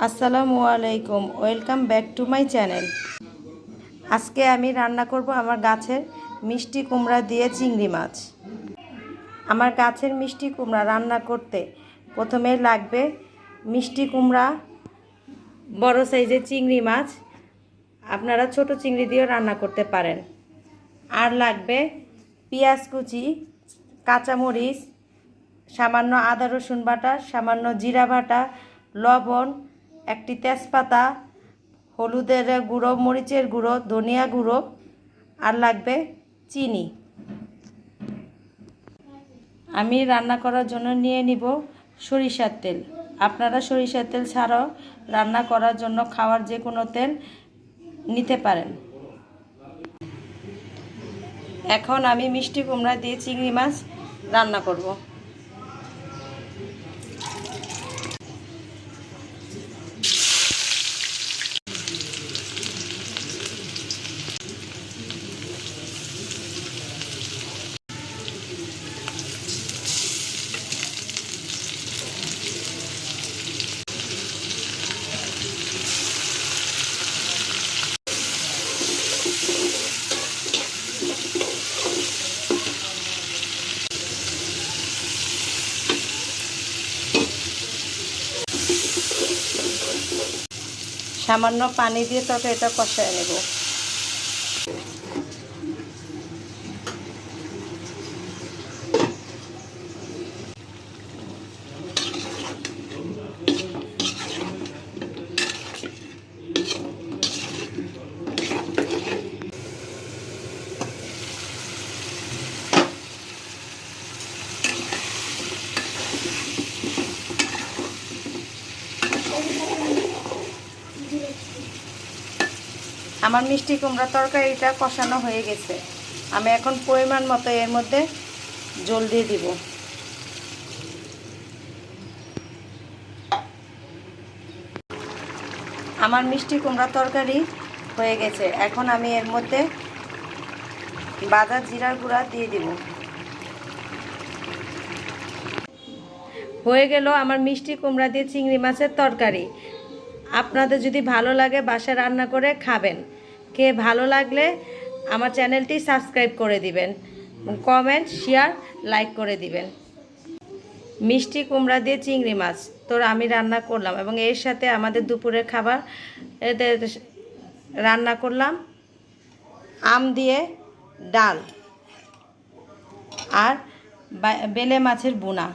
আসসালামু আলাইকুম, welcome back to my channel. আজকে আমি রান্না করব আমার গাছের মিষ্টি কুমড়া দিয়ে চিংড়ি মাছ। আমার গাছের মিষ্টি কুমড়া রান্না করতে প্রথমে লাগবে মিষ্টি কুমড়া, বড় সাইজের চিংড়ি মাছ, আপনারা ছোট চিংড়ি দিয়েও রান্না করতে পারেন। আর লাগবে পেঁয়াজ কুচি, কাঁচামরিচ, সামান্য আদা রসুন বাটা, সামান্য জিরা বাটা, লবণ, একটি তেজপাতা, হলুদের গুঁড়ো, মরিচের গুঁড়ো, ধনিয়া গুঁড়ো, আর লাগবে চিনি। আমি রান্না করার জন্য নিয়ে নিব সরিষার তেল। আপনারা সরিষার তেল ছাড়াও রান্না করার জন্য খাওয়ার যে কোনো তেল নিতে পারেন। এখন আমি মিষ্টি কুমড়া দিয়ে চিংড়ি মাছ রান্না করব। সামান্য পানি দিয়ে তরকারিটা কষায় নেব। আমার মিষ্টি কুমড়া তরকারিটা কষানো হয়ে গেছে। আমি এখন পরিমাণ মতো এর মধ্যে জল দিয়ে দিব। আমার মিষ্টি কুমড়া তরকারি হয়ে গেছে। এখন আমি এর মধ্যে ভাজা জিরার গুঁড়া দিয়ে দিব। হয়ে গেল আমার মিষ্টি কুমড়া দিয়ে চিংড়ি মাছের তরকারি। আপনাদের যদি ভালো লাগে বাসায় রান্না করে খাবেন। ভালো লাগলে আমার চ্যানেলটি সাবস্ক্রাইব করে দিবেন, কমেন্ট, শেয়ার, লাইক করে দিবেন। মিষ্টি কুমড়া দিয়ে চিংড়ি মাছ তো আমি রান্না করলাম, এবং এর সাথে আমাদের দুপুরের খাবার রান্না করলাম আম দিয়ে ডাল আর বেলে মাছের ভুনা।